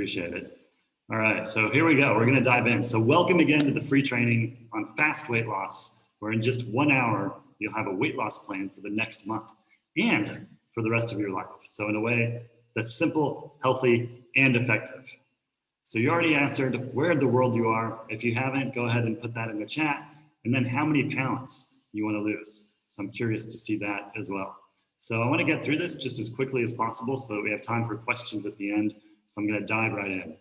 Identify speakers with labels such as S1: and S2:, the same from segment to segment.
S1: Appreciate it. All right, so here we go. We're going to dive in. So welcome again to the free training on fast weight loss, where in just 1 hour, you'll have a weight loss plan for the next month and for the rest of your life. So in a way that's simple, healthy, and effective. So you already answered where in the world you are. If you haven't, go ahead and put that in the chat. And then how many pounds you want to lose. So I'm curious to see that as well. So I want to get through this just as quickly as possible so that we have time for questions at the end. So I'm going to dive right in.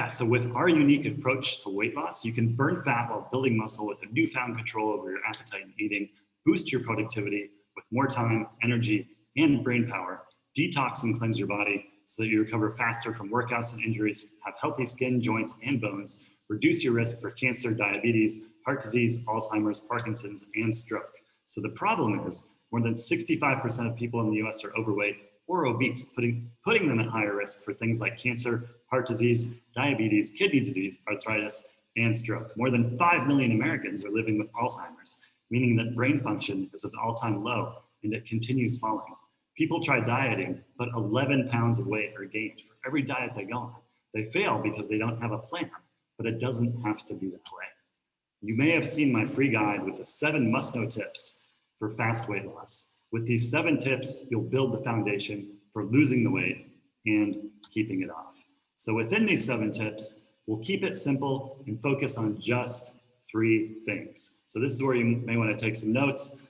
S1: So with our unique approach to weight loss, you can burn fat while building muscle with a newfound control over your appetite and eating, boost your productivity with more time, energy, and brain power, detox and cleanse your body so that you recover faster from workouts and injuries, have healthy skin, joints, and bones, reduce your risk for cancer, diabetes, heart disease, Alzheimer's, Parkinson's, and stroke. So the problem is more than 65% of people in the US are overweight or obese, putting them at higher risk for things like cancer, heart disease, diabetes, kidney disease, arthritis, and stroke. More than 5 million Americans are living with Alzheimer's, meaning that brain function is at an all-time low and it continues falling. People try dieting, but 11 pounds of weight are gained for every diet they go on. They fail because they don't have a plan, but it doesn't have to be that way. You may have seen my free guide with the 7 must-know tips for fast weight loss. With these 7 tips, you'll build the foundation for losing the weight and keeping it off. So within these 7 tips, we'll keep it simple and focus on just 3 things. So this is where you may want to take some notes.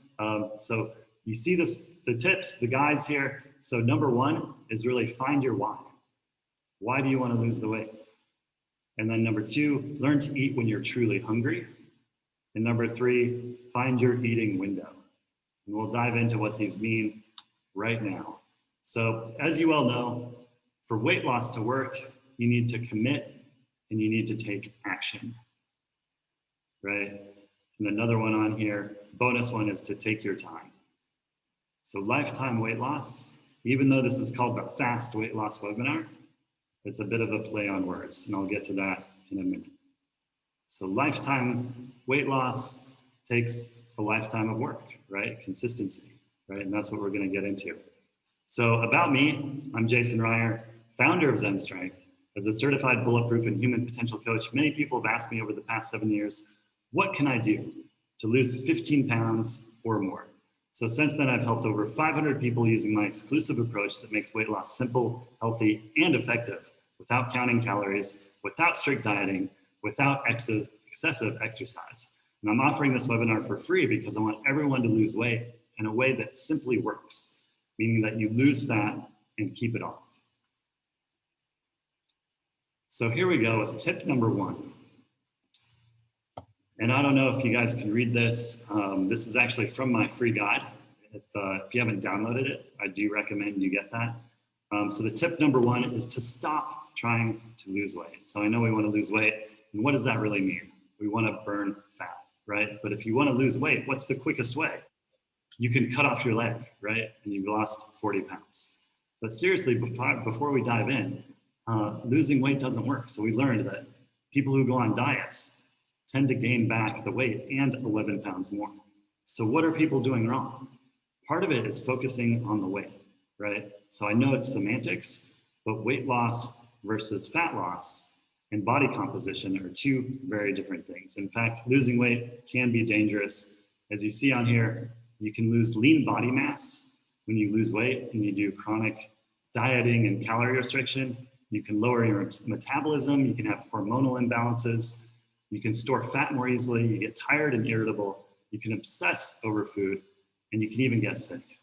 S1: So you see the tips, the guides here. So number 1 is really find your why. Why do you want to lose the weight? And then number 2, learn to eat when you're truly hungry. And number 3, find your eating window. And we'll dive into what these mean right now. So as you all know, for weight loss to work, you need to commit and you need to take action, right? And another one on here, bonus one, is to take your time. So lifetime weight loss, even though this is called the fast weight loss webinar, it's a bit of a play on words, and I'll get to that in a minute. So lifetime weight loss takes a lifetime of work, right? Consistency, right? And that's what we're going to get into. So about me, I'm Jason Ryer, founder of Zen Strength. As a certified Bulletproof and Human Potential Coach, many people have asked me over the past 7 years, what can I do to lose 15 pounds or more? So since then, I've helped over 500 people using my exclusive approach that makes weight loss simple, healthy, and effective without counting calories, without strict dieting, without excessive exercise. And I'm offering this webinar for free because I want everyone to lose weight in a way that simply works, meaning that you lose fat and keep it off. So here we go with tip number 1. And I don't know if you guys can read this. This is actually from my free guide. If you haven't downloaded it, I do recommend you get that. So the tip number 1 is to stop trying to lose weight. So I know we want to lose weight. And what does that really mean? We want to burn fat, right? But if you want to lose weight, what's the quickest way? You can cut off your leg, right? And you've lost 40 pounds. But seriously, before we dive in, losing weight doesn't work. So we learned that people who go on diets tend to gain back the weight and 11 pounds more. So what are people doing wrong? Part of it is focusing on the weight, right? So I know it's semantics, but weight loss versus fat loss and body composition are 2 very different things. In fact, losing weight can be dangerous. As you see on here, you can lose lean body mass when you lose weight and you do chronic dieting and calorie restriction. You can lower your metabolism, you can have hormonal imbalances, you can store fat more easily, you get tired and irritable, you can obsess over food, and you can even get sick.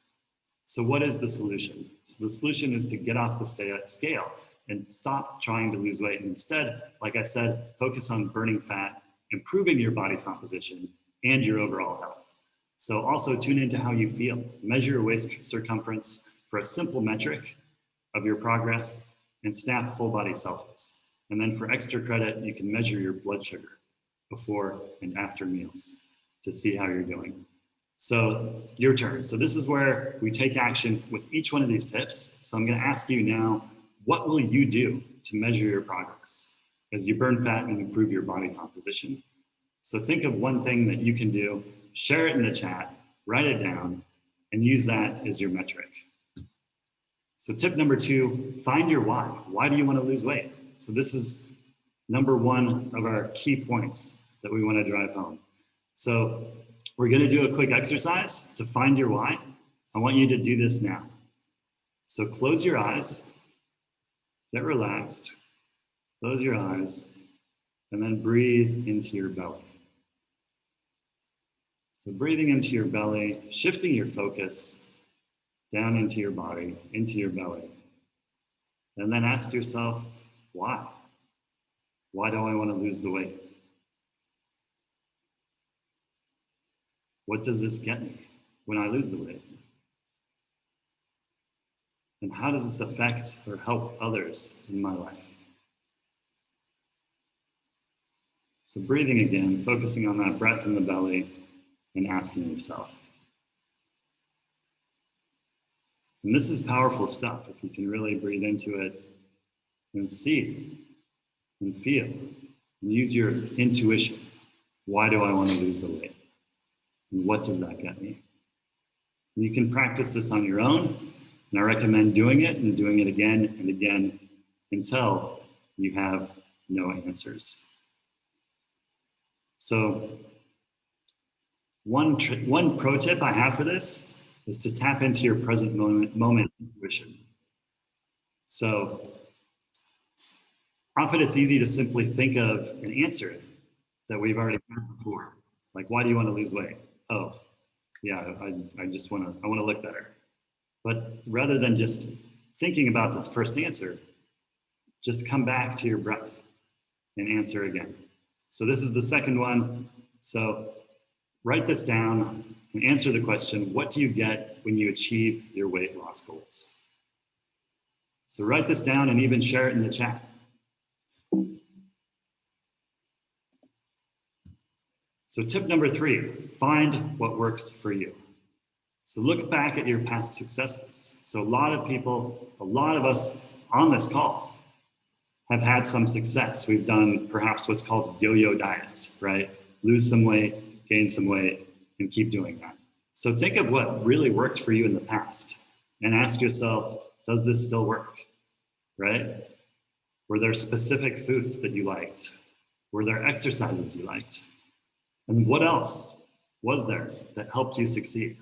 S1: So what is the solution? So the solution is to get off the scale and stop trying to lose weight. And instead, like I said, focus on burning fat, improving your body composition, and your overall health. So also tune into how you feel. Measure your waist circumference for a simple metric of your progress and snap full body selfies. And then for extra credit, you can measure your blood sugar before and after meals to see how you're doing. So your turn. So this is where we take action with each one of these tips. So I'm going to ask you now, what will you do to measure your progress as you burn fat and improve your body composition? So think of one thing that you can do, share it in the chat, write it down, and use that as your metric. So tip number 2, find your why. Why do you want to lose weight? So this is number 1 of our key points that we want to drive home. So we're going to do a quick exercise to find your why. I want you to do this now. So close your eyes, get relaxed, close your eyes, and then breathe into your belly. So breathing into your belly, shifting your focus down into your body, into your belly. And then ask yourself, why? Why do I want to lose the weight? What does this get me when I lose the weight? And how does this affect or help others in my life? So breathing again, focusing on that breath in the belly and asking yourself. And this is powerful stuff if you can really breathe into it and see and feel and use your intuition. Why do I want to lose the weight? And what does that get me? You can practice this on your own, and I recommend doing it and doing it again and again until you have no answers. So one pro tip I have for this is to tap into your present moment intuition. So often it's easy to simply think of an answer that we've already heard before. Like, why do you want to lose weight? Oh, yeah, I want to look better. But rather than just thinking about this first answer, just come back to your breath and answer again. So this is the second one. So write this down and answer the question, what do you get when you achieve your weight loss goals? So write this down and even share it in the chat. So tip number 3, find what works for you. So look back at your past successes. So a lot of us on this call have had some success. We've done perhaps what's called yo-yo diets, right? Lose some weight, gain some weight, and keep doing that. So think of what really worked for you in the past and ask yourself, does this still work, right? Were there specific foods that you liked? Were there exercises you liked? And what else was there that helped you succeed?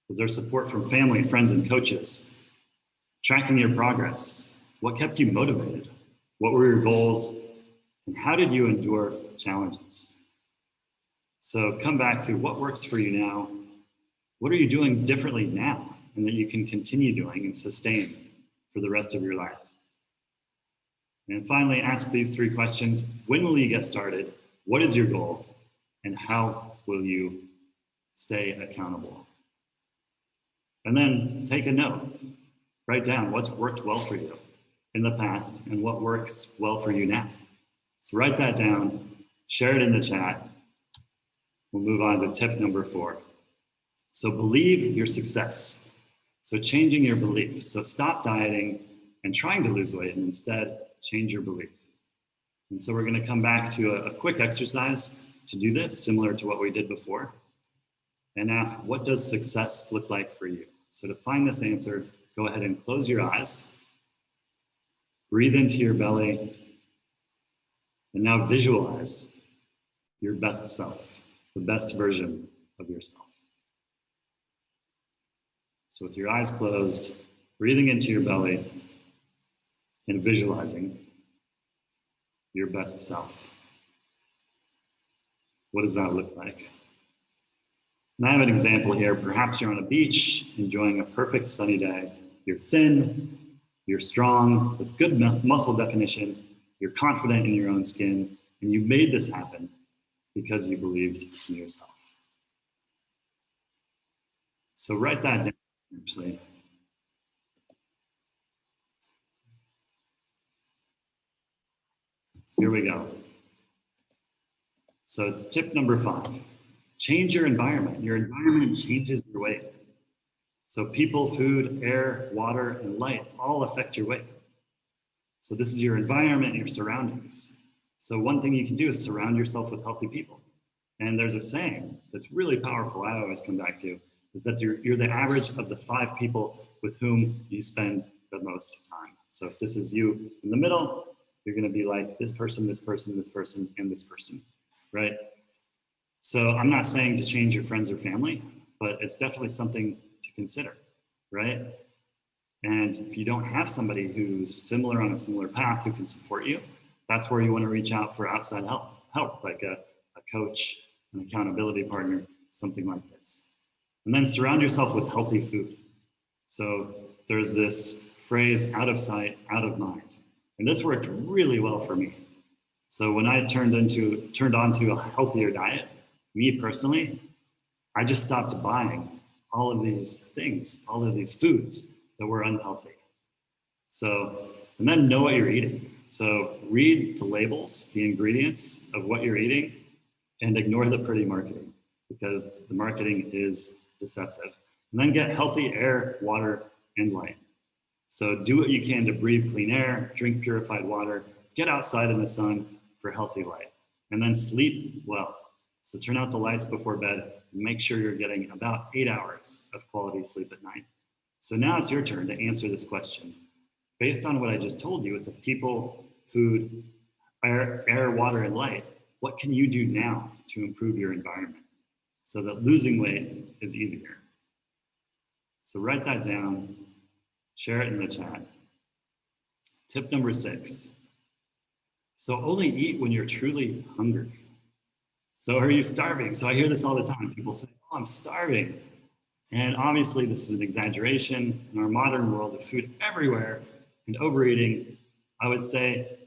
S1: Was there support from family, friends, and coaches? Tracking your progress? What kept you motivated? What were your goals? And how did you endure challenges? So come back to what works for you now. What are you doing differently now and that you can continue doing and sustain for the rest of your life? And finally, ask these 3 questions. When will you get started? What is your goal? And how will you stay accountable? And then take a note. Write down what's worked well for you in the past and what works well for you now. So write that down, share it in the chat. We'll move on to tip number 4. So believe your success. So changing your belief. So stop dieting and trying to lose weight and instead change your belief. And so we're going to come back to a quick exercise to do this, similar to what we did before, and ask, what does success look like for you? So to find this answer, go ahead and close your eyes, breathe into your belly, and now visualize your best self, the best version of yourself. So with your eyes closed, breathing into your belly and visualizing your best self. What does that look like? And I have an example here. Perhaps you're on a beach, enjoying a perfect sunny day. You're thin, you're strong, with good muscle definition, you're confident in your own skin, and you made this happen because you believed in yourself. So write that down, actually. Here we go. So tip number 5, change your environment. Your environment changes your weight. So people, food, air, water, and light all affect your weight. So this is your environment and your surroundings. So one thing you can do is surround yourself with healthy people. And there's a saying that's really powerful I always come back to, is that you're the average of the 5 people with whom you spend the most time. So if this is you in the middle, you're going to be like this person, this person, this person, and this person, right? So I'm not saying to change your friends or family, but it's definitely something to consider, right? And if you don't have somebody who's similar on a similar path who can support you, that's where you want to reach out for outside help like a coach, an accountability partner, something like this. And then surround yourself with healthy food. So there's this phrase, out of sight, out of mind. And this worked really well for me. So when I turned onto a healthier diet, me personally, I just stopped buying all of these things, all of these foods that were unhealthy. So, and then know what you're eating. So read the labels, the ingredients of what you're eating, and ignore the pretty marketing because the marketing is deceptive. And then get healthy air, water, and light. So do what you can to breathe clean air, drink purified water, get outside in the sun for healthy light, and then sleep well. So turn out the lights before bed and make sure you're getting about 8 hours of quality sleep at night. So now it's your turn to answer this question. Based on what I just told you with the people, food, air, water, and light, what can you do now to improve your environment so that losing weight is easier? So write that down, share it in the chat. Tip number 6. So only eat when you're truly hungry. So are you starving? So I hear this all the time. People say, oh, I'm starving. And obviously this is an exaggeration in our modern world of food everywhere and overeating. I would say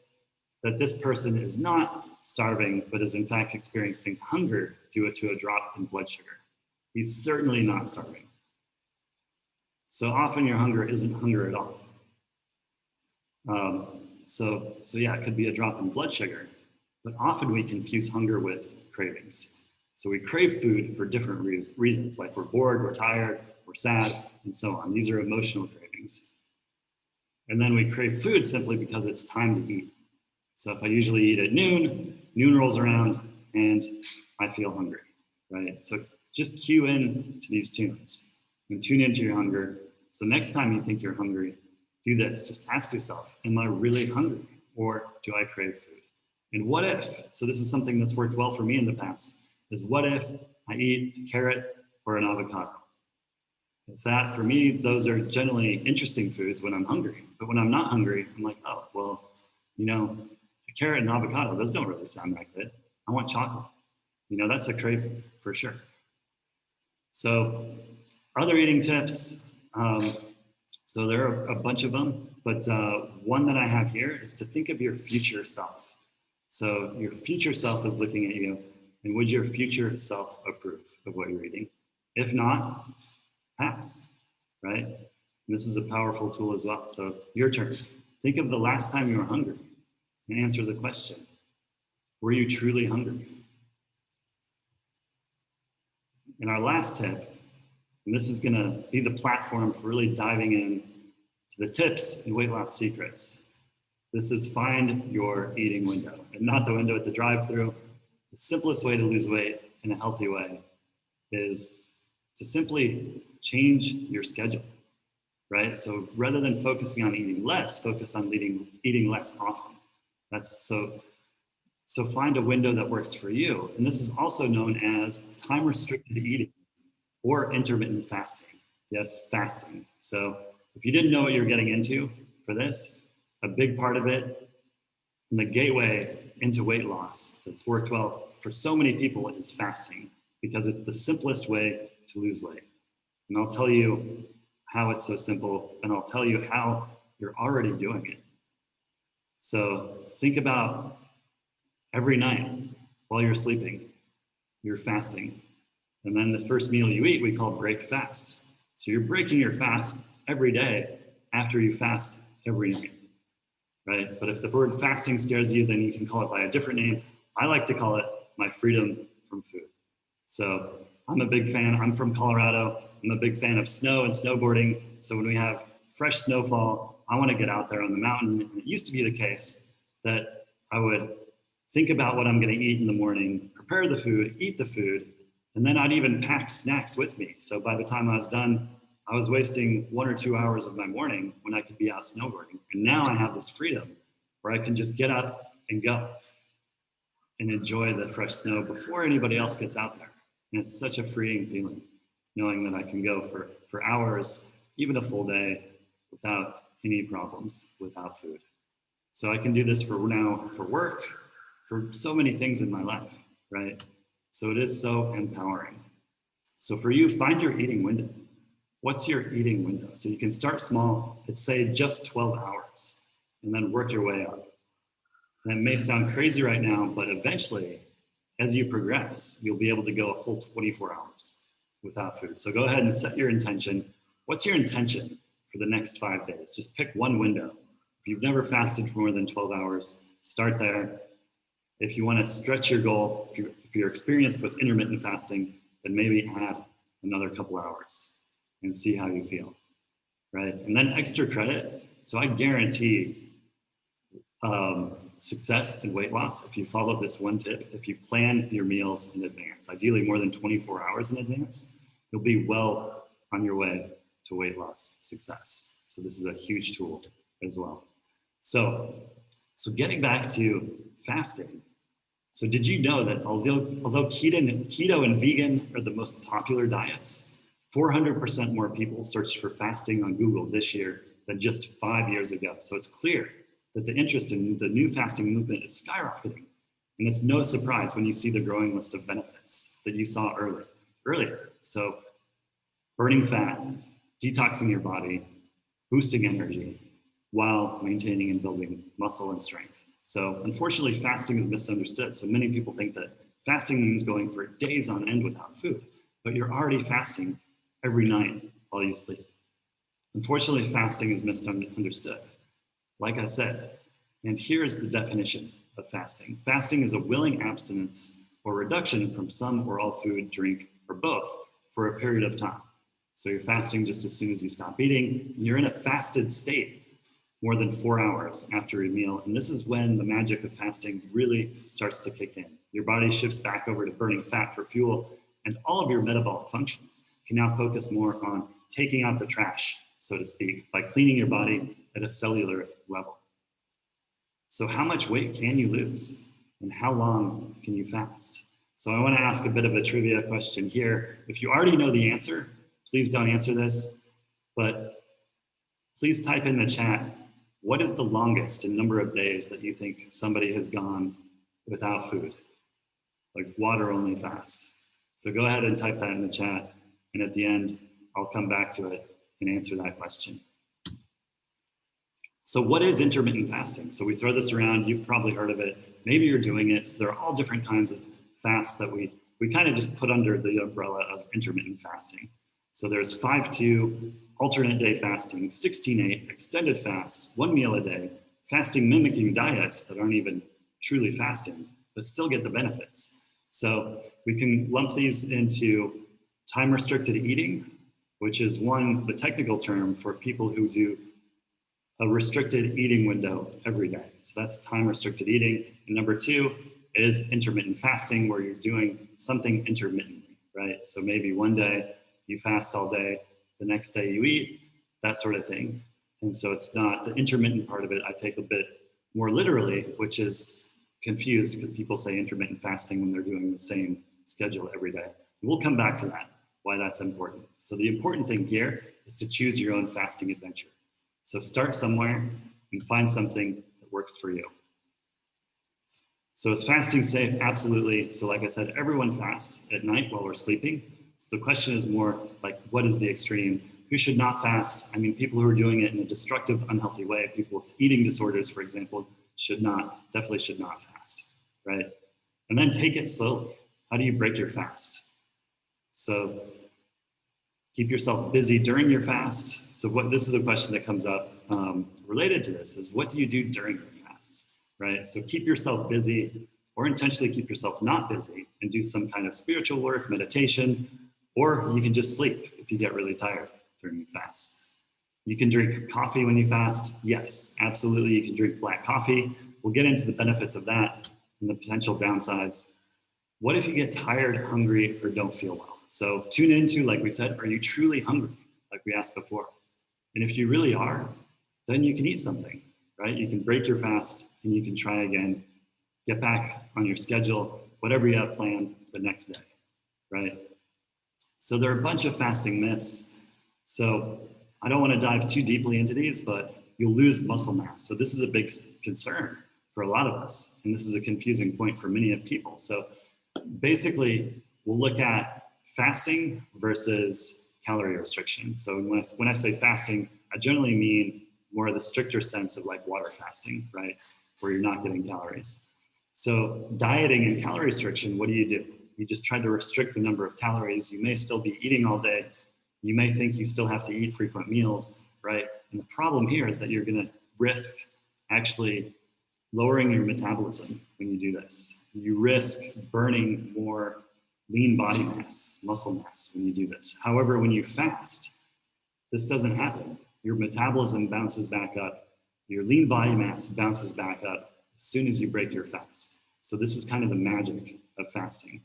S1: that this person is not starving, but is in fact experiencing hunger due to a drop in blood sugar. He's certainly not starving. So often your hunger isn't hunger at all. So yeah, it could be a drop in blood sugar, but often we confuse hunger with cravings. So we crave food for different reasons, like we're bored, we're tired, we're sad, and so on. These are emotional cravings. And then we crave food simply because it's time to eat. So if I usually eat at noon rolls around and I feel hungry, right? So just cue in to these tunes and tune into your hunger. So next time you think you're hungry, do this. Just ask yourself, am I really hungry or do I crave food? And what if, so this is something that's worked well for me in the past, is what if I eat a carrot or an avocado? That, for me, those are generally interesting foods when I'm hungry. But when I'm not hungry, I'm like, oh, well, you know, a carrot and avocado, those don't really sound that good. I want chocolate. You know, that's a craving for sure. So other eating tips, so there are a bunch of them, but one that I have here is to think of your future self. So your future self is looking at you, and would your future self approve of what you're eating? If not, pass, right? And this is a powerful tool as well. So your turn. Think of the last time you were hungry and answer the question, were you truly hungry? And our last tip, and this is gonna be the platform for really diving in to the tips and weight loss secrets. This is find your eating window and not the window at the drive-thru. The simplest way to lose weight in a healthy way is to simply change your schedule, right? So rather than focusing on eating less, focus on eating less often. That's so find a window that works for you. And this is also known as time restricted eating or intermittent fasting. Yes, fasting. So if you didn't know what you're getting into for this, a big part of it and the gateway into weight loss that's worked well for so many people is fasting because it's the simplest way to lose weight. And I'll tell you how it's so simple, and I'll tell you how you're already doing it. So think about every night while you're sleeping, you're fasting. And then the first meal you eat, we call break fast. So you're breaking your fast every day after you fast every night, right? But if the word fasting scares you, then you can call it by a different name. I like to call it my freedom from food. So I'm a big fan. I'm from Colorado. I'm a big fan of snow and snowboarding. So when we have fresh snowfall, I want to get out there on the mountain. And it used to be the case that I would think about what I'm going to eat in the morning, prepare the food, eat the food, and then I'd even pack snacks with me. So by the time I was done I was wasting 1 or 2 hours of my morning when I could be out snowboarding. And now I have this freedom where I can just get up and go and enjoy the fresh snow before anybody else gets out there. And it's such a freeing feeling, knowing that I can go for hours, even a full day, without any problems, without food. So I can do this for work, for so many things in my life, right? So it is so empowering. So for you, find your eating window. What's your eating window? So you can start small, let's say just 12 hours, and then work your way up. And it may sound crazy right now, but eventually, as you progress, you'll be able to go a full 24 hours without food. So go ahead and set your intention. What's your intention for the next 5 days? Just pick one window. If you've never fasted for more than 12 hours, start there. If you want to stretch your goal, if you're experienced with intermittent fasting, then maybe add another couple hours and see how you feel, right? And then extra credit. So I guarantee success in weight loss if you follow this one tip. If you plan your meals in advance, ideally more than 24 hours in advance, you'll be well on your way to weight loss success. So this is a huge tool as well. So getting back to fasting. So did you know that although keto and vegan are the most popular diets, 400% more people searched for fasting on Google this year than just 5 years ago. So it's clear that the interest in the new fasting movement is skyrocketing. And it's no surprise when you see the growing list of benefits that you saw earlier. So burning fat, detoxing your body, boosting energy, while maintaining and building muscle and strength. So unfortunately, fasting is misunderstood. So many people think that fasting means going for days on end without food, but you're already fasting every night while you sleep. Unfortunately, fasting is misunderstood, like I said. And here's the definition of fasting. Fasting is a willing abstinence or reduction from some or all food, drink, or both for a period of time. So you're fasting just as soon as you stop eating. You're in a fasted state more than 4 hours after a meal. And this is when the magic of fasting really starts to kick in. Your body shifts back over to burning fat for fuel, and all of your metabolic functions can now focus more on taking out the trash, so to speak, by cleaning your body at a cellular level. So how much weight can you lose? And how long can you fast? So I want to ask a bit of a trivia question here. If you already know the answer, please don't answer this, but please type in the chat, what is the longest in number of days that you think somebody has gone without food? Like water only fast. So go ahead and type that in the chat. And at the end, I'll come back to it and answer that question. So what is intermittent fasting? So we throw this around, you've probably heard of it. Maybe you're doing it. So there are all different kinds of fasts that we kind of just put under the umbrella of intermittent fasting. So there's 5-2, alternate day fasting, 16-8, extended fasts, 1 meal a day, fasting mimicking diets that aren't even truly fasting, but still get the benefits. So we can lump these into time restricted eating, which is the technical term for people who do a restricted eating window every day. So that's time restricted eating. And number 2 is intermittent fasting, where you're doing something intermittently, right? So maybe one day you fast all day, the next day you eat, that sort of thing. And so it's not the intermittent part of it. I take a bit more literally, which is confused because people say intermittent fasting when they're doing the same schedule every day. And we'll come back to that, why that's important. So the important thing here is to choose your own fasting adventure. So start somewhere and find something that works for you. So is fasting safe? Absolutely. So like I said, everyone fasts at night while we're sleeping. So the question is more like, what is the extreme? Who should not fast? I mean, people who are doing it in a destructive, unhealthy way, people with eating disorders, for example, definitely should not fast, right? And then take it slowly. How do you break your fast? So keep yourself busy during your fast. So this is a question that comes up related to this is, what do you do during your fasts, right? So keep yourself busy, or intentionally keep yourself not busy and do some kind of spiritual work, meditation, or you can just sleep if you get really tired during your fast. You can drink coffee when you fast. Yes, absolutely. You can drink black coffee. We'll get into the benefits of that and the potential downsides. What if you get tired, hungry, or don't feel well? So tune into, like we said, are you truly hungry? like we asked before. And if you really are, then you can eat something, right? You can break your fast and you can try again, get back on your schedule, whatever you have planned the next day, right? So there are a bunch of fasting myths. So I don't want to dive too deeply into these, but you'll lose muscle mass. So this is a big concern for a lot of us. And this is a confusing point for many people. So basically, we'll look at fasting versus calorie restriction. So when I say fasting, I generally mean more of the stricter sense of like water fasting, right? Where you're not getting calories. So dieting and calorie restriction, what do? You just try to restrict the number of calories. You may still be eating all day. You may think you still have to eat frequent meals, right? And the problem here is that you're going to risk actually lowering your metabolism when you do this. You risk burning more lean body mass, muscle mass when you do this. However, when you fast, this doesn't happen. Your metabolism bounces back up. Your lean body mass bounces back up as soon as you break your fast. So this is kind of the magic of fasting.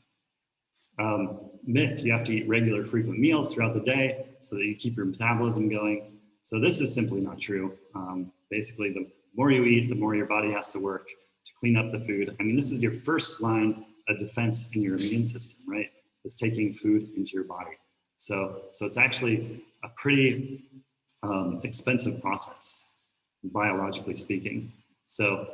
S1: Myth, you have to eat regular frequent meals throughout the day so that you keep your metabolism going. So this is simply not true. Basically, the more you eat, the more your body has to work to clean up the food. I mean, this is your first line of defense in your immune system, right? Is taking food into your body. So it's actually a pretty expensive process, biologically speaking. So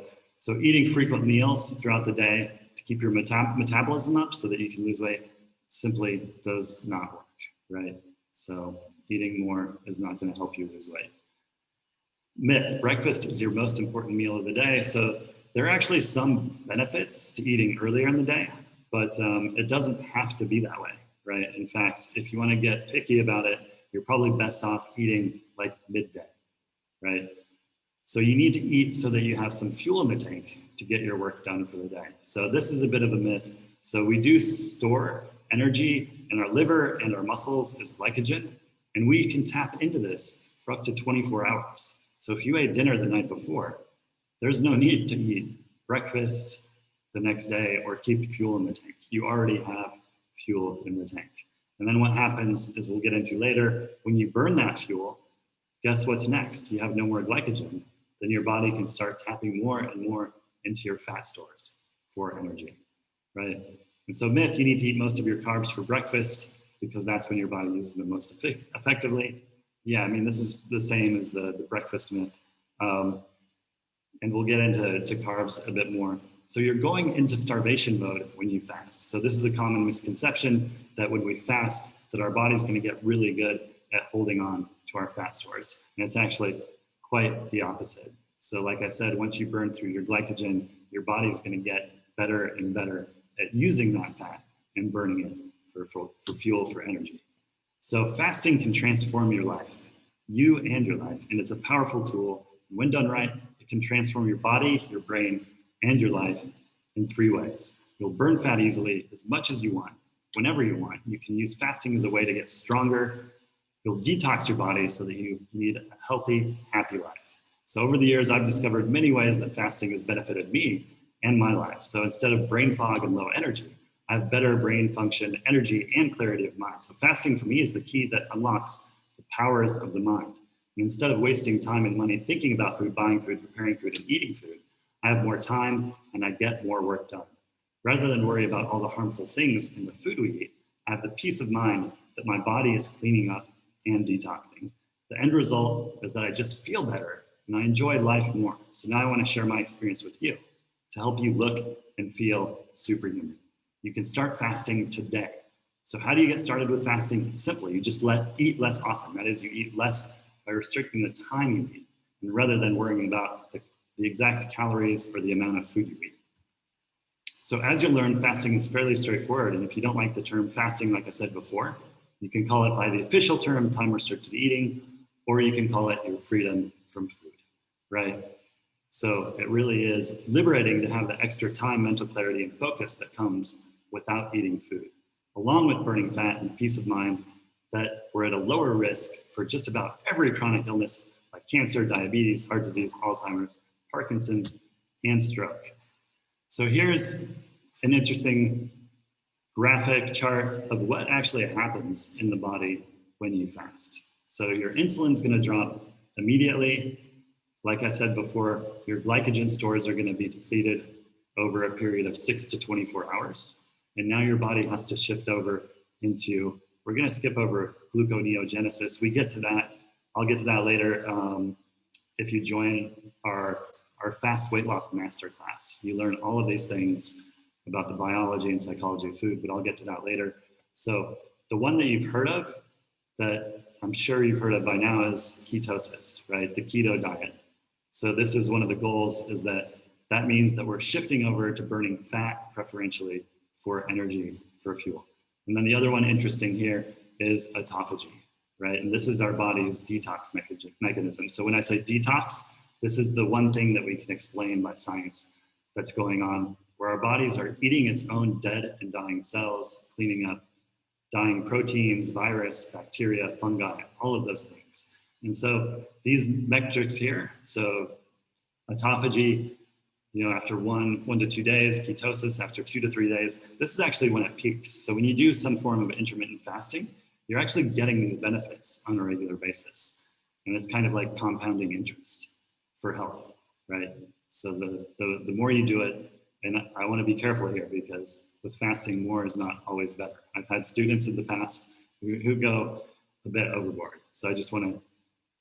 S1: eating frequent meals throughout the day to keep your metabolism up so that you can lose weight simply does not work, right? So eating more is not going to help you lose weight. Myth, breakfast is your most important meal of the day. So there are actually some benefits to eating earlier in the day, but it doesn't have to be that way, right? In fact, if you want to get picky about it, you're probably best off eating like midday, right? So you need to eat so that you have some fuel in the tank to get your work done for the day. So this is a bit of a myth. So we do store energy in our liver and our muscles as glycogen, and we can tap into this for up to 24 hours. So if you ate dinner the night before, there's no need to eat breakfast the next day or keep fuel in the tank. You already have fuel in the tank. And then what happens is, we'll get into later, when you burn that fuel, guess what's next? You have no more glycogen. Then your body can start tapping more and more into your fat stores for energy, right? And so myth, you need to eat most of your carbs for breakfast because that's when your body uses them most effectively. Yeah, I mean, this is the same as the breakfast myth. And we'll get into carbs a bit more. So you're going into starvation mode when you fast. So this is a common misconception that when we fast, that our body's going to get really good at holding on to our fat stores. And it's actually quite the opposite. So like I said, once you burn through your glycogen, your body's going to get better and better at using that fat and burning it for fuel, for energy. So fasting can transform your life, you and your life, and it's a powerful tool. When done right, it can transform your body, your brain, and your life in 3 ways. You'll burn fat easily as much as you want, whenever you want. You can use fasting as a way to get stronger. You'll detox your body so that you lead a healthy, happy life. So over the years, I've discovered many ways that fasting has benefited me and my life. So instead of brain fog and low energy, I have better brain function, energy, and clarity of mind. So fasting for me is the key that unlocks the powers of the mind. And instead of wasting time and money thinking about food, buying food, preparing food, and eating food, I have more time and I get more work done. Rather than worry about all the harmful things in the food we eat, I have the peace of mind that my body is cleaning up and detoxing. The end result is that I just feel better and I enjoy life more. So now I want to share my experience with you to help you look and feel superhuman. You can start fasting today. So how do you get started with fasting? It's simple. You just eat less often. That is, you eat less by restricting the time you eat, and rather than worrying about the exact calories or the amount of food you eat. So as you'll learn, fasting is fairly straightforward. And if you don't like the term fasting, like I said before, you can call it by the official term, time restricted eating, or you can call it your freedom from food, right? So it really is liberating to have the extra time, mental clarity, and focus that comes without eating food, along with burning fat and peace of mind that we're at a lower risk for just about every chronic illness like cancer, diabetes, heart disease, Alzheimer's, Parkinson's, and stroke. So here's an interesting graphic chart of what actually happens in the body when you fast. So your insulin's going to drop immediately. Like I said before, your glycogen stores are going to be depleted over a period of 6 to 24 hours. And now your body has to shift over into, we're going to skip over gluconeogenesis. We get to that. I'll get to that later. If you join our fast weight loss masterclass, you learn all of these things about the biology and psychology of food, but I'll get to that later. So the one that you've heard of, that I'm sure you've heard of by now, is ketosis, right? The keto diet. So this is one of the goals, is that means that we're shifting over to burning fat preferentially for energy, for fuel. And then the other one interesting here is autophagy, right? And this is our body's detox mechanism. So when I say detox, this is the one thing that we can explain by science that's going on, where our bodies are eating its own dead and dying cells, cleaning up dying proteins, virus, bacteria, fungi, all of those things. And so these metrics here, so autophagy, after 1 to 2 days, ketosis after 2 to 3 days, this is actually when it peaks. So when you do some form of intermittent fasting, you're actually getting these benefits on a regular basis. And it's kind of like compounding interest for health, right? So the more you do it, and I want to be careful here, because with fasting, more is not always better. I've had students in the past who go a bit overboard. So I just want to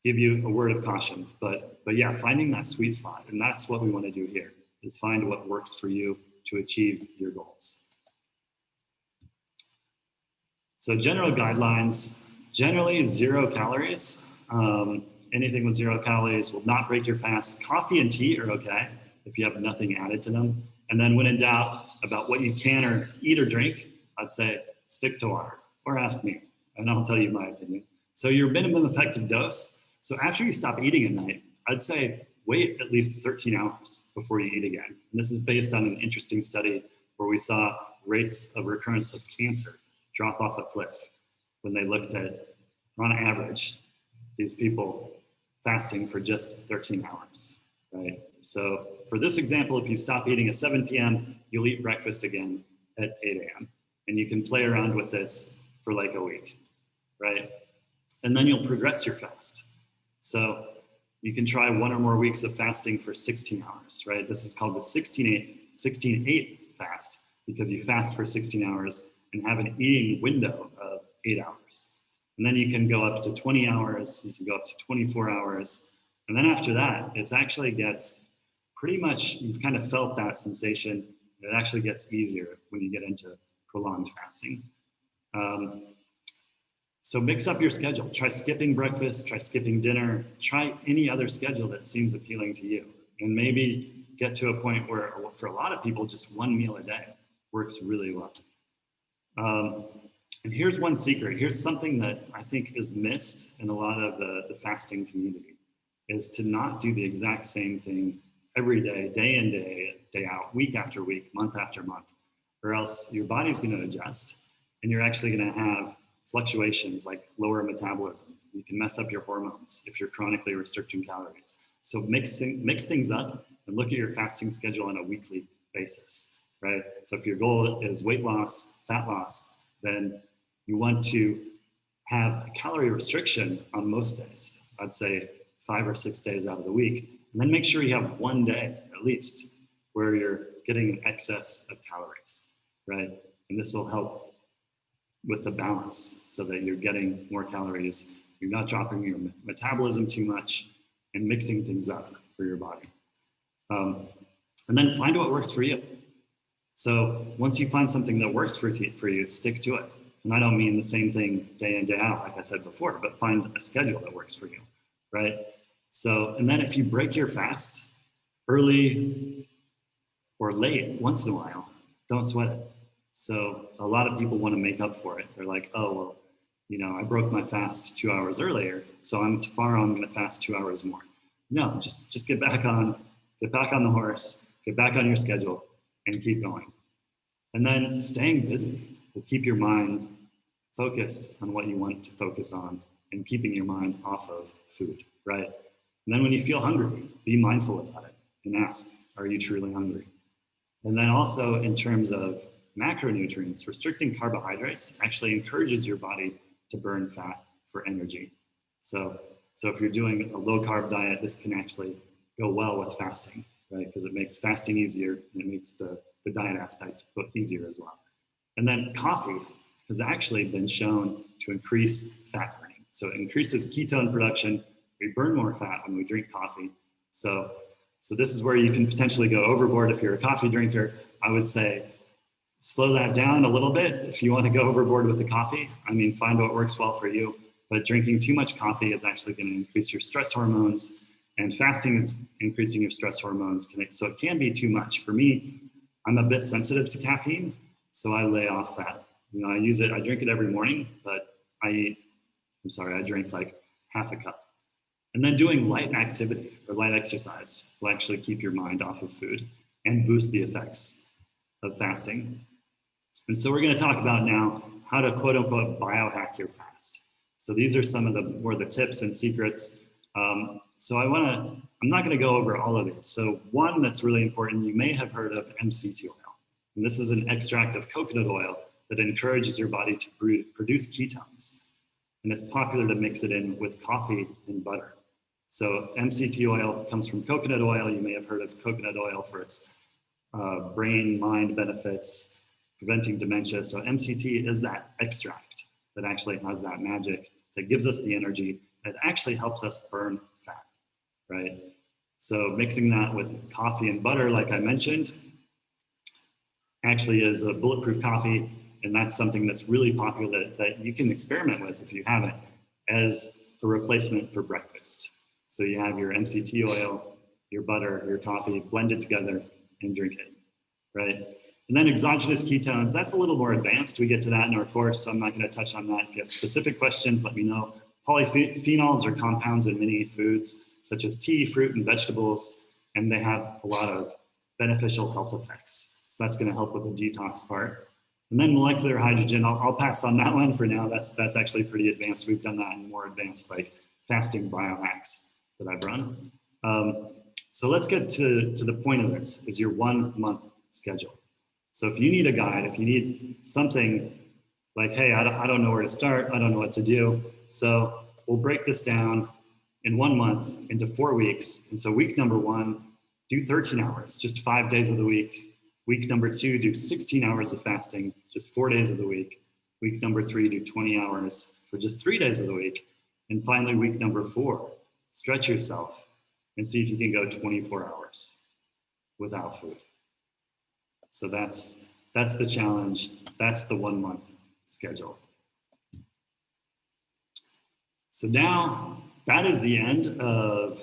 S1: give you a word of caution, but yeah, finding that sweet spot. And that's what we want to do here, is find what works for you to achieve your goals. So general guidelines, generally 0 calories. Anything with 0 calories will not break your fast. Coffee and tea are okay if you have nothing added to them. And then when in doubt about what you can or eat or drink, I'd say stick to water, or ask me, and I'll tell you my opinion. So your minimum effective dose. So after you stop eating at night, I'd say wait at least 13 hours before you eat again. And this is based on an interesting study where we saw rates of recurrence of cancer drop off a cliff when they looked at, on average, these people fasting for just 13 hours, right? So for this example, if you stop eating at 7 p.m., you'll eat breakfast again at 8 a.m. And you can play around with this for like a week, right? And then you'll progress your fast. So you can try 1 or more weeks of fasting for 16 hours, right? This is called the 16-8 fast, because you fast for 16 hours and have an eating window of 8 hours. And then you can go up to 20 hours, you can go up to 24 hours. And then after that, it actually gets pretty much, you've kind of felt that sensation. It actually gets easier when you get into prolonged fasting. So mix up your schedule. Try skipping breakfast, try skipping dinner, try any other schedule that seems appealing to you. And maybe get to a point where, for a lot of people, just 1 meal a day works really well. And here's one secret. Here's something that I think is missed in a lot of the fasting community, is to not do the exact same thing every day, day in, day out, week after week, month after month, or else your body's going to adjust and you're actually going to have fluctuations like lower metabolism. You can mess up your hormones if you're chronically restricting calories. So mix things up and look at your fasting schedule on a weekly basis, right? So if your goal is weight loss, fat loss, then you want to have a calorie restriction on most days. I'd say 5 or 6 days out of the week. And then make sure you have 1 day at least where you're getting an excess of calories, right? And this will help with the balance so that you're getting more calories, you're not dropping your metabolism too much, and mixing things up for your body. And then find what works for you. So once you find something that works for you, stick to it. And I don't mean the same thing day in, day out, like I said before, but find a schedule that works for you, right? So, and then if you break your fast early or late once in a while, don't sweat it. So a lot of people want to make up for it. They're like, oh, well, I broke my fast 2 hours earlier, so tomorrow I'm going to fast 2 hours more. No, just get back on the horse, get back on your schedule, and keep going. And then staying busy will keep your mind focused on what you want to focus on and keeping your mind off of food, right? And then when you feel hungry, be mindful about it and ask, are you truly hungry? And then also in terms of macronutrients, restricting carbohydrates actually encourages your body to burn fat for energy. So if you're doing a low carb diet, this can actually go well with fasting, right? Because it makes fasting easier and it makes the diet aspect easier as well. And then coffee has actually been shown to increase fat burning. So it increases ketone production. We burn more fat when we drink coffee. So this is where you can potentially go overboard if you're a coffee drinker. I would say slow that down a little bit if you want to go overboard with the coffee. I mean, find what works well for you. But drinking too much coffee is actually going to increase your stress hormones, and fasting is increasing your stress hormones. So it can be too much. For me, I'm a bit sensitive to caffeine, so I lay off that. I drink it every morning, but I drink like half a cup. And then doing light activity or light exercise will actually keep your mind off of food and boost the effects of fasting. And so we're going to talk about now how to quote unquote biohack your fast. So these are some of the tips and secrets. I'm not going to go over all of these. So one that's really important, you may have heard of MCT oil. And this is an extract of coconut oil that encourages your body to produce ketones. And it's popular to mix it in with coffee and butter. So MCT oil comes from coconut oil. You may have heard of coconut oil for its brain, mind benefits, preventing dementia. So MCT is that extract that actually has that magic that gives us the energy that actually helps us burn fat, right? So mixing that with coffee and butter, like I mentioned, actually is a bulletproof coffee. And that's something that's really popular that you can experiment with if you haven't, as a replacement for breakfast. So you have your MCT oil, your butter, your coffee blended together and drink it, right? And then exogenous ketones, that's a little more advanced. We get to that in our course, so I'm not going to touch on that. If you have specific questions, let me know. Polyphenols are compounds in many foods, such as tea, fruit, and vegetables, and they have a lot of beneficial health effects. So that's going to help with the detox part. And then molecular hydrogen, I'll pass on that one for now. That's actually pretty advanced. We've done that in more advanced, like fasting biohacks that I've run. So let's get to the point of this, is your 1 month schedule. So if you need a guide, if you need something like, hey, I don't know where to start, I don't know what to do. So we'll break this down in 1 month into 4 weeks. And so week number 1, do 13 hours, just 5 days of the week. Week number 2, do 16 hours of fasting, just 4 days of the week. Week number 3, do 20 hours for just 3 days of the week. And finally, week number 4, stretch yourself and see if you can go 24 hours without food. So that's the challenge. That's the 1 month schedule. So now that is the end of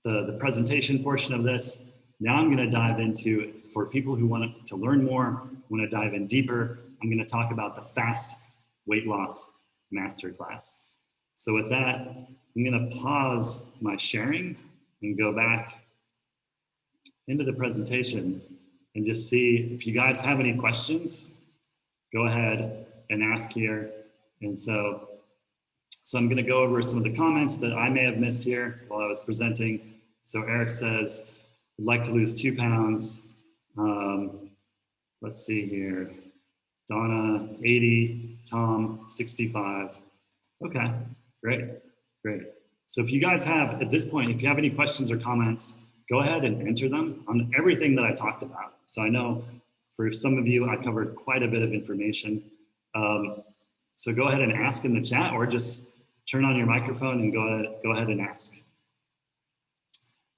S1: the presentation portion of this. Now I'm going to dive into, for people who want to learn more, want to dive in deeper, I'm going to talk about the Fast Weight Loss Masterclass. So with that, I'm going to pause my sharing and go back into the presentation and just see if you guys have any questions. Go ahead and ask here. And so I'm going to go over some of the comments that I may have missed here while I was presenting. So Eric says, I'd like to lose 2 pounds. Let's see here. Donna, 80, Tom, 65. Okay, great. So if you guys have, at this point, if you have any questions or comments, go ahead and enter them on everything that I talked about. So I know for some of you, I covered quite a bit of information. So go ahead and ask in the chat, or just turn on your microphone and go ahead and ask.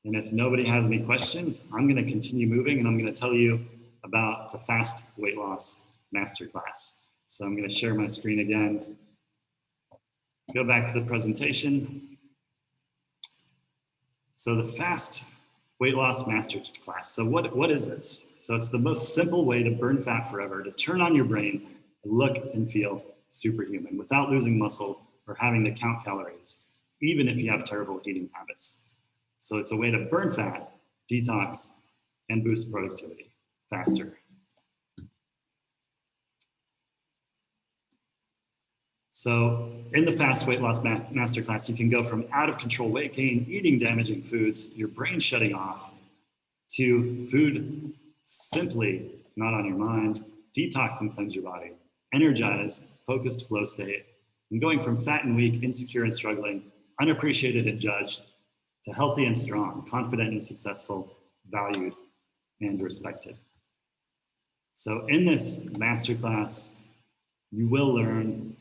S1: And if nobody has any questions, I'm going to continue moving, and I'm going to tell you about the Fast Weight Loss Masterclass. So I'm going to share my screen again. Go back to the presentation. So the Fast Weight Loss Masterclass. So what is this? So it's the most simple way to burn fat forever, to turn on your brain and look and feel superhuman without losing muscle or having to count calories, even if you have terrible eating habits. So it's a way to burn fat, detox, and boost productivity faster. So in the Fast Weight Loss Masterclass, you can go from out of control weight gain, eating damaging foods, your brain shutting off, to food simply not on your mind, detox and cleanse your body, energize, focused flow state, and going from fat and weak, insecure and struggling, unappreciated and judged, to healthy and strong, confident and successful, valued and respected. So in this masterclass, you will learn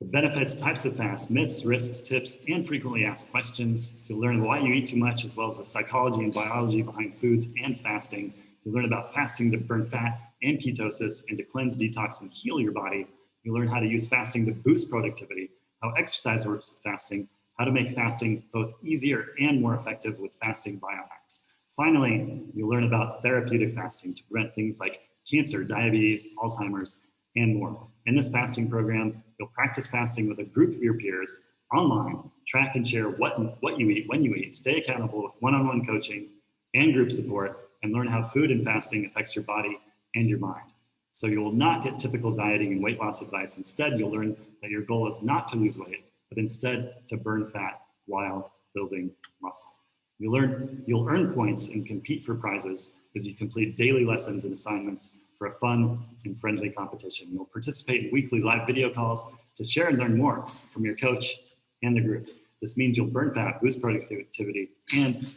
S1: the benefits, types of fast, myths, risks, tips, and frequently asked questions. You'll learn why you eat too much, as well as the psychology and biology behind foods and fasting. You'll learn about fasting to burn fat and ketosis and to cleanse, detox, and heal your body. You'll learn how to use fasting to boost productivity, how exercise works with fasting, how to make fasting both easier and more effective with fasting biohacks. Finally, you'll learn about therapeutic fasting to prevent things like cancer, diabetes, Alzheimer's, and more. In this fasting program, you'll practice fasting with a group of your peers online, track and share what you eat, when you eat, stay accountable with one-on-one coaching and group support, and learn how food and fasting affects your body and your mind. So you will not get typical dieting and weight loss advice. Instead, you'll learn that your goal is not to lose weight, but instead to burn fat while building muscle. You'll earn points and compete for prizes as you complete daily lessons and assignments for a fun and friendly competition. You'll participate in weekly live video calls to share and learn more from your coach and the group. This means you'll burn fat, boost productivity, and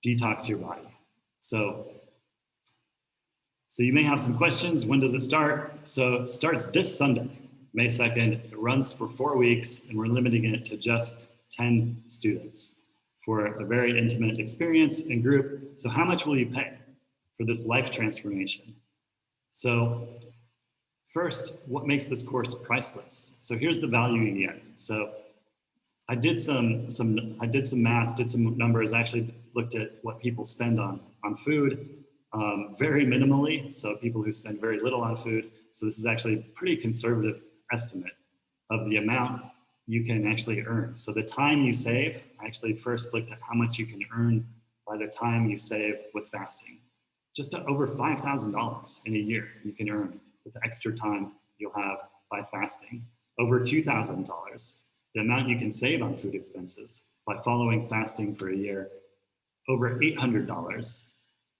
S1: detox your body. So you may have some questions. When does it start? So it starts this Sunday, May 2nd. It runs for 4 weeks, and we're limiting it to just 10 students for a very intimate experience and group. So how much will you pay for this life transformation? So first, what makes this course priceless? So here's the value you get. So I did some math, did some numbers, actually looked at what people spend on food very minimally. So people who spend very little on food. So this is actually a pretty conservative estimate of the amount you can actually earn. So the time you save, I actually first looked at how much you can earn by the time you save with fasting. Just over $5,000 in a year you can earn with the extra time you'll have by fasting. Over $2,000, the amount you can save on food expenses by following fasting for a year. Over $800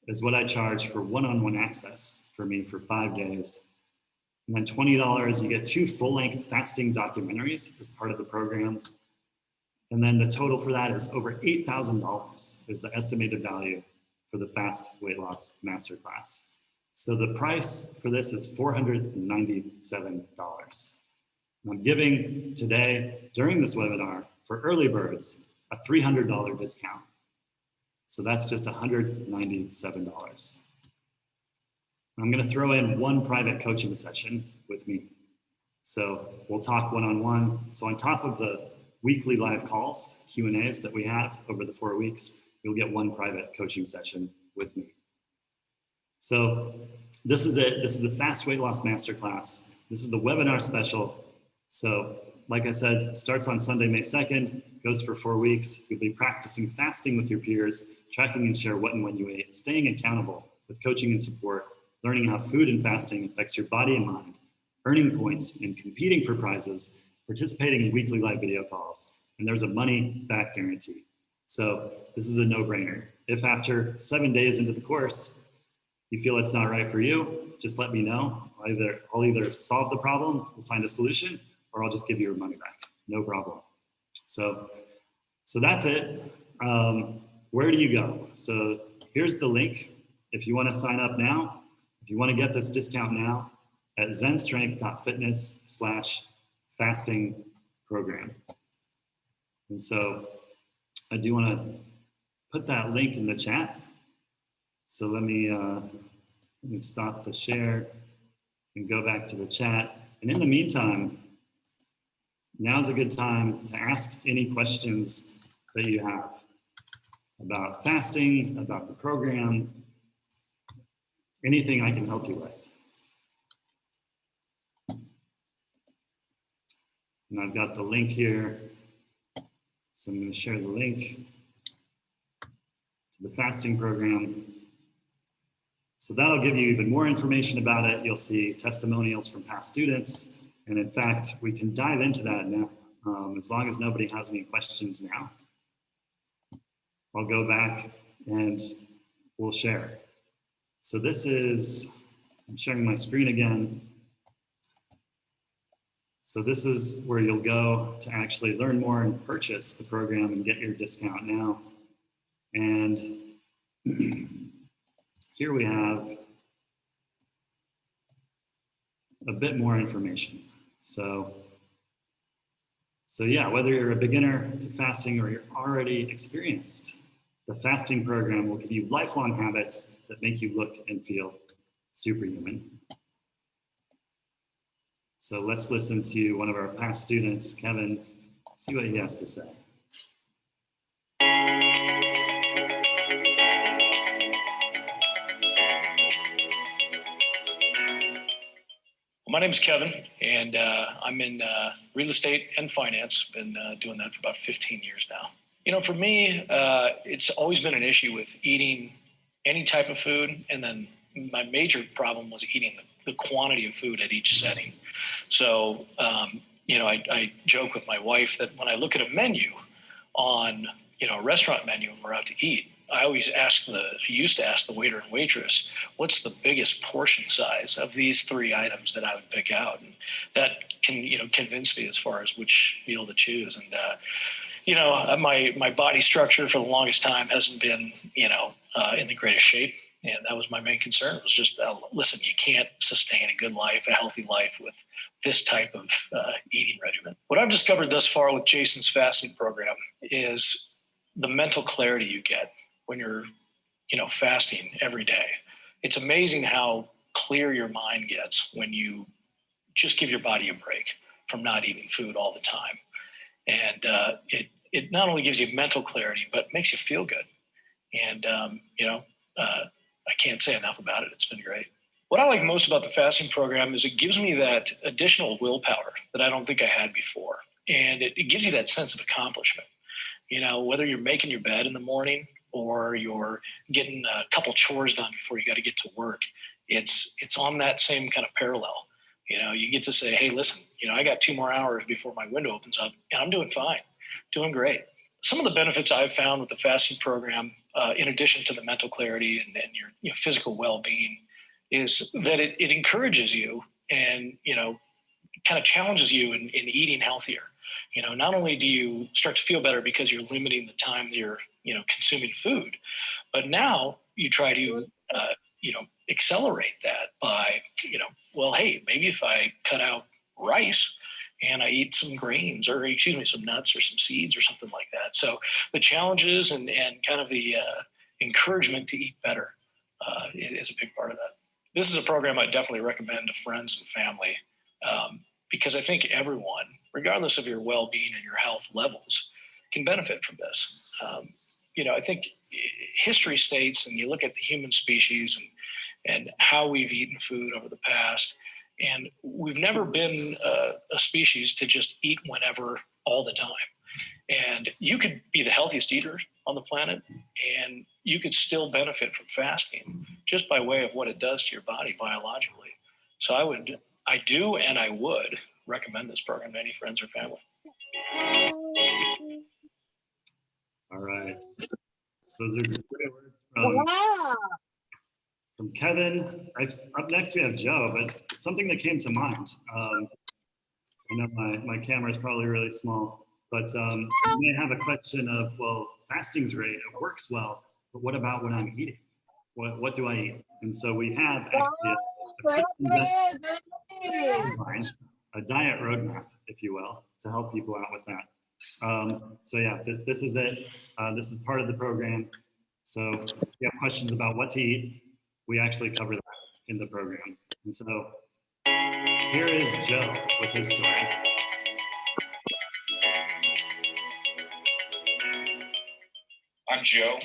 S1: is what I charge for one-on-one access for me for 5 days. And then $20, you get 2 full-length fasting documentaries as part of the program. And then the total for that is over $8,000 is the estimated value for the Fast Weight Loss Masterclass. So the price for this is $497. I'm giving today, during this webinar, for early birds, a $300 discount. So that's just $197. I'm going to throw in 1 private coaching session with me. So we'll talk one-on-one. So on top of the weekly live calls, Q&As that we have over the 4 weeks, you'll get 1 private coaching session with me. So this is it. This is the Fast Weight Loss Masterclass. This is the webinar special. So like I said, starts on Sunday, May 2nd, goes for 4 weeks. You'll be practicing fasting with your peers, tracking and share what and when you ate, staying accountable with coaching and support, learning how food and fasting affects your body and mind, earning points and competing for prizes, participating in weekly live video calls, and there's a money back guarantee. So this is a no-brainer. If after 7 days into the course, you feel it's not right for you, just let me know. I'll either solve the problem, we'll find a solution, or I'll just give you your money back. No problem. So that's it. Where do you go? So here's the link. If you want to sign up now, if you want to get this discount now, at zenstrength.fitness/fasting program. And so I do want to put that link in the chat. So let me stop the share and go back to the chat. And in the meantime, now's a good time to ask any questions that you have about fasting, about the program, anything I can help you with. And I've got the link here. So I'm going to share the link to the fasting program. So that'll give you even more information about it. You'll see testimonials from past students. And in fact, we can dive into that now. As long as nobody has any questions now, I'll go back and we'll share. So this is, I'm sharing my screen again. So this is where you'll go to actually learn more and purchase the program and get your discount now. And here we have a bit more information. So yeah, whether you're a beginner to fasting or you're already experienced, the fasting program will give you lifelong habits that make you look and feel superhuman. So let's listen to one of our past students, Kevin, see what he has to say.
S2: My name's Kevin, and I'm in real estate and finance. Been doing that for about 15 years now. You know, for me, it's always been an issue with eating any type of food, and then my major problem was eating the quantity of food at each setting. So, you know, I joke with my wife that when I look at a menu on, you know, a restaurant menu and we're out to eat, I used to ask the waiter and waitress, what's the biggest portion size of these three items that I would pick out? And that can, you know, convince me as far as which meal to choose. And, you know, my body structure for the longest time hasn't been, you know, in the greatest shape. And that was my main concern. It was just, listen, you can't sustain a good life, a healthy life with this type of eating regimen. What I've discovered thus far with Jason's fasting program is the mental clarity you get when you're, you know, fasting every day. It's amazing how clear your mind gets when you just give your body a break from not eating food all the time. And it not only gives you mental clarity, but makes you feel good. And, you know, I can't say enough about it. It's been great. What I like most about the fasting program is it gives me that additional willpower that I don't think I had before. And it gives you that sense of accomplishment. You know, whether you're making your bed in the morning or you're getting a couple chores done before you got to get to work, it's on that same kind of parallel. You know, you get to say, hey, listen, you know, I got 2 more hours before my window opens up and I'm doing fine, doing great. Some of the benefits I've found with the fasting program, in addition to the mental clarity and your, you know, physical well-being, is that it encourages you and, you know, kind of challenges you in eating healthier. You know, not only do you start to feel better because you're limiting the time that you're, you know, consuming food, but now you try to, you know, accelerate that by, you know, well, hey, maybe if I cut out rice and I eat some grains or, excuse me, some nuts or some seeds or something like that. So the challenges and kind of the encouragement to eat better is a big part of that. This is a program I definitely recommend to friends and family, because I think everyone, regardless of your well-being and your health levels, can benefit from this. You know, I think history states, and you look at the human species and how we've eaten food over the past, and we've never been a species to just eat whenever all the time. And you could be the healthiest eater on the planet, and you could still benefit from fasting just by way of what it does to your body biologically. So I would recommend this program to any friends or family.
S1: All right. So those are great words from Kevin. Up next we have Joe, but something that came to mind. I know my camera is probably really small, but you may have a question of, well, fasting's great, it works well, but what about when I'm eating? What do I eat? And so we have actually a diet roadmap, if you will, to help people out with that. So yeah, this is it. This is part of the program. So if you have questions about what to eat, we actually cover that in the program. And so here is Joe with his story.
S3: I'm Joe.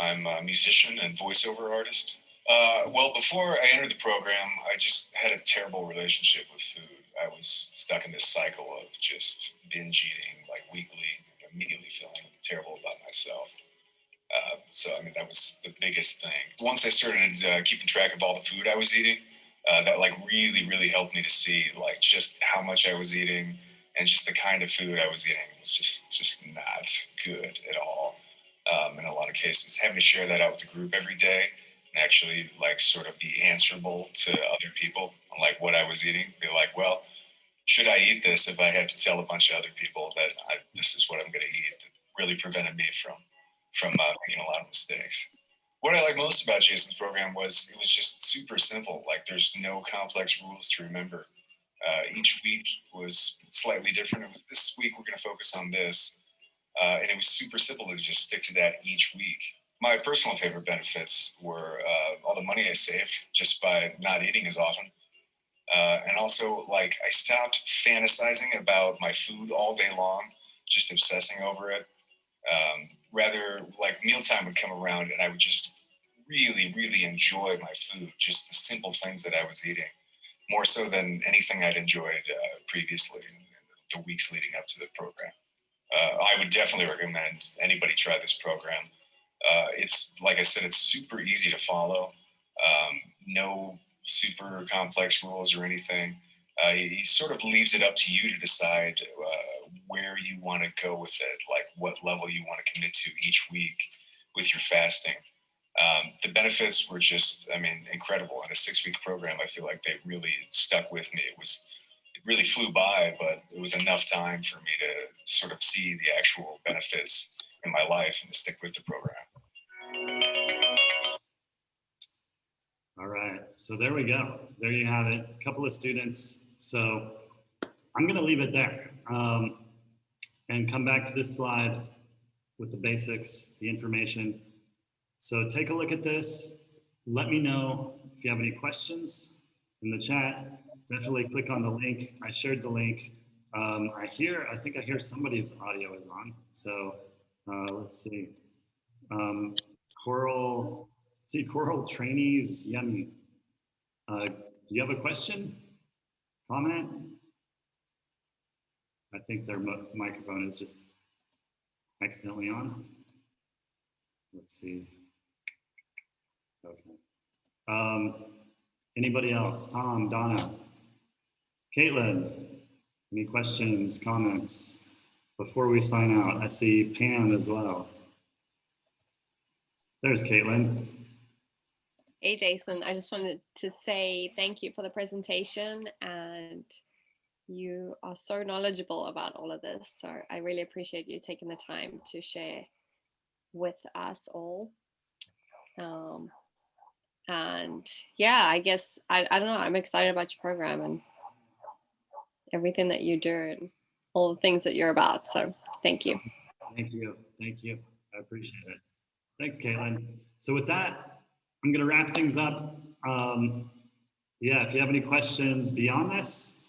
S3: I'm a musician and voiceover artist. Well, before I entered the program, I just had a terrible relationship with food. I was stuck in this cycle of just binge eating like weekly, and immediately feeling terrible about myself. So, I mean, that was the biggest thing. Once I started keeping track of all the food I was eating, that like really helped me to see like just how much I was eating and just the kind of food I was eating was just not good at all. In a lot of cases, having to share that out with the group every day and actually like sort of be answerable to other people on like what I was eating, be like, well, should I eat this if I have to tell a bunch of other people that this is what I'm going to eat? It really prevented me from making a lot of mistakes. What I like most about Jason's program was it was just super simple. Like there's no complex rules to remember. Each week was slightly different. It was, this week we're going to focus on this. And it was super simple to just stick to that each week. My personal favorite benefits were all the money I saved just by not eating as often. And also, like, I stopped fantasizing about my food all day long, just obsessing over it. Rather, like, mealtime would come around and I would just really, really enjoy my food, just the simple things that I was eating, more so than anything I'd enjoyed previously in the weeks leading up to the program. I would definitely recommend anybody try this program. It's, like I said, it's super easy to follow. No super complex rules or anything. He sort of leaves it up to you to decide where you want to go with it, like what level you want to commit to each week with your fasting. The benefits were just, I mean, incredible. In a 6-week program, I feel like they really stuck with me. It really flew by, but it was enough time for me to sort of see the actual benefits in my life and to stick with the program.
S1: All right, so there we go. There you have it. A couple of students. So I'm going to leave it there and come back to this slide with the basics, the information. So take a look at this. Let me know if you have any questions in the chat. Definitely click on the link. I shared the link. I think I hear somebody's audio is on. So let's see. Coral trainees, yummy. Do you have a question? Comment? I think their microphone is just accidentally on. Let's see. Okay. Anybody else? Tom, Donna, Caitlin, any questions, comments before we sign out? I see Pam as well. There's Caitlin.
S4: Hey, Jason, I just wanted to say thank you for the presentation, and you are so knowledgeable about all of this. So I really appreciate you taking the time to share with us all. And yeah, I guess, I don't know, I'm excited about your program and everything that you do and all the things that you're about. So thank you.
S1: Thank you. Thank you. I appreciate it. Thanks, Caitlin. So with that, I'm going to wrap things up. Yeah, if you have any questions beyond this,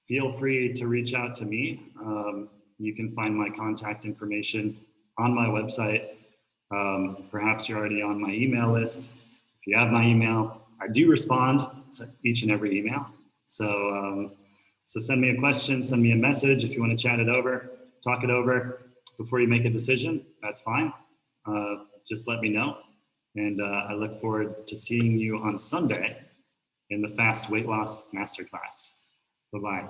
S1: feel free to reach out to me. You can find my contact information on my website. Perhaps you're already on my email list. If you have my email, I do respond to each and every email. So send me a question, send me a message. If you want to chat it over, talk it over before you make a decision, that's fine. Just let me know. And I look forward to seeing you on Sunday in the Fast Weight Loss Masterclass. Bye-bye.